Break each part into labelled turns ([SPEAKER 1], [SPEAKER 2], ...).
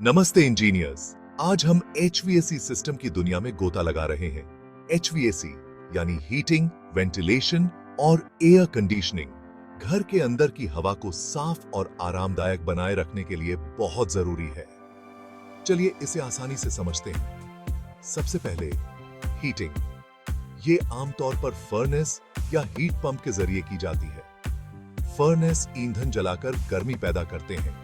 [SPEAKER 1] नमस्ते इंजीनियर्स। आज हम HVAC सिस्टम की दुनिया में गोता लगा रहे हैं। HVAC यानी हीटिंग, वेंटिलेशन और एयर कंडीशनिंग घर के अंदर की हवा को साफ और आरामदायक बनाए रखने के लिए बहुत जरूरी है। चलिए इसे आसानी से समझते हैं। सबसे पहले हीटिंग। ये आमतौर पर फर्नेस या हीट पंप के जरिए की जाती है। फर्नेस ईंधन जलाकर गर्मी पैदा करते हैं,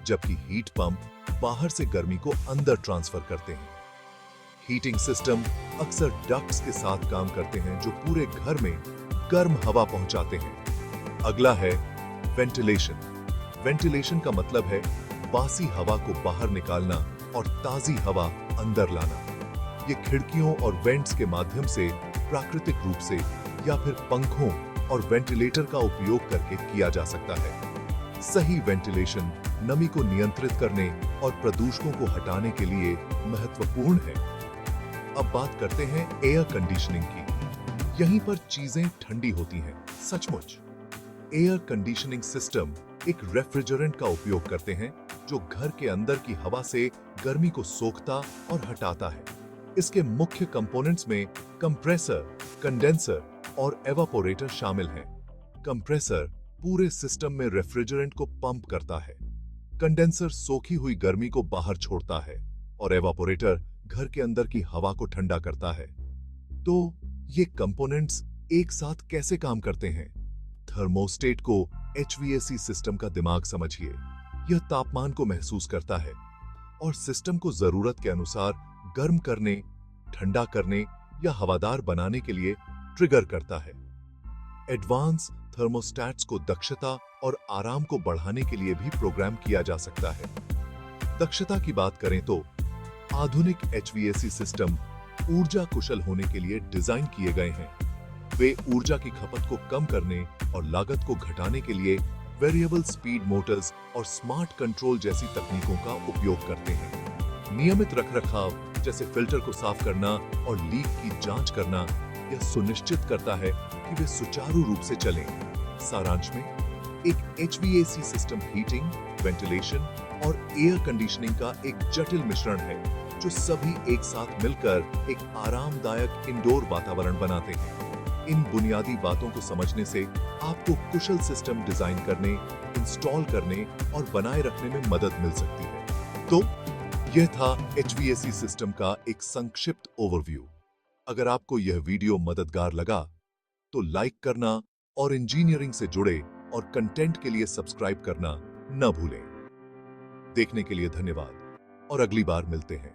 [SPEAKER 1] जबकि हीट पंप बाहर से गर्मी को अंदर ट्रांसफर करते हैं। हीटिंग सिस्टम अक्सर डक्ट्स के साथ काम करते हैं, जो पूरे घर में गर्म हवा पहुंचाते हैं। अगला है वेंटिलेशन। वेंटिलेशन का मतलब है बासी हवा को बाहर निकालना और ताजी हवा अंदर लाना। ये खिड़कियों और वेंट्स के माध्यम से प्राकृतिक रूप से या फिर पंखों और वेंटिलेटर का उपयोग करके किया जा सकता है। सही वेंटिलेशन नमी को नियंत्रित करने और प्रदूषकों को हटाने के लिए महत्वपूर्ण है। अब बात करते हैं एयर कंडीशनिंग की। यहीं पर चीजें ठंडी होती हैं, सचमुच। एयर कंडीशनिंग सिस्टम एक रेफ्रिजरेंट का उपयोग करते हैं, जो घर के अंदर की हवा से गर्मी को सोखता और हटाता है। इसके मुख्य कंपोनेंट्स में कंप्रेसर, कंडेंसर और एवापोरेटर शामिल हैं। कंप्रेसर पूरे सिस्टम में रेफ्रिजरेंट को पंप करता है। कंडेंसर सोखी हुई गर्मी को बाहर छोड़ता है और एवापोरेटर घर के अंदर की हवा को ठंडा करता है। तो ये कंपोनेंट्स एक साथ कैसे काम करते हैं? थर्मोस्टेट को HVAC सिस्टम का दिमाग समझिए। यह तापमान को महसूस करता है और सिस्टम को जरूरत के अनुसार गर्म करने, ठंडा करने या हवादार बनाने के लिए ट्रिगर करता है। एडवांस थर्मोस्टैट्स को दक्षता और आराम को बढ़ाने के लिए भी प्रोग्राम किया जा सकता है। दक्षता की बात करें तो आधुनिक HVAC सिस्टम ऊर्जा कुशल होने के लिए डिजाइन किए गए हैं। वे ऊर्जा की खपत को कम करने और लागत को घटाने के लिए वेरिएबल स्पीड मोटर्स और स्मार्ट कंट्रोल जैसी तकनीकों का उपयोग करते हैं। नियमित रखरखाव जैसे फिल्टर को साफ करना और लीक की जांच करना यह सुनिश्चित करता है कि वे सुचारू रूप से चलें। सारांश में, एक HVAC सिस्टम हीटिंग, वेंटिलेशन और एयर कंडीशनिंग का एक जटिल मिश्रण है, जो सभी एक साथ मिलकर एक आरामदायक इंडोर वातावरण बनाते हैं। इन बुनियादी बातों को समझने से आपको कुशल सिस्टम डिजाइन करने, इंस्टॉल करने और बनाए रखने में मदद मिल सकती है। तो यह था HVAC सिस्टम का एक संक्षिप्त ओवरव्यू। अगर आपको यह वीडियो मददगार लगा तो लाइक करना और इंजीनियरिंग से जुड़े और कंटेंट के लिए सब्सक्राइब करना न भूलें। देखने के लिए धन्यवाद और अगली बार मिलते हैं।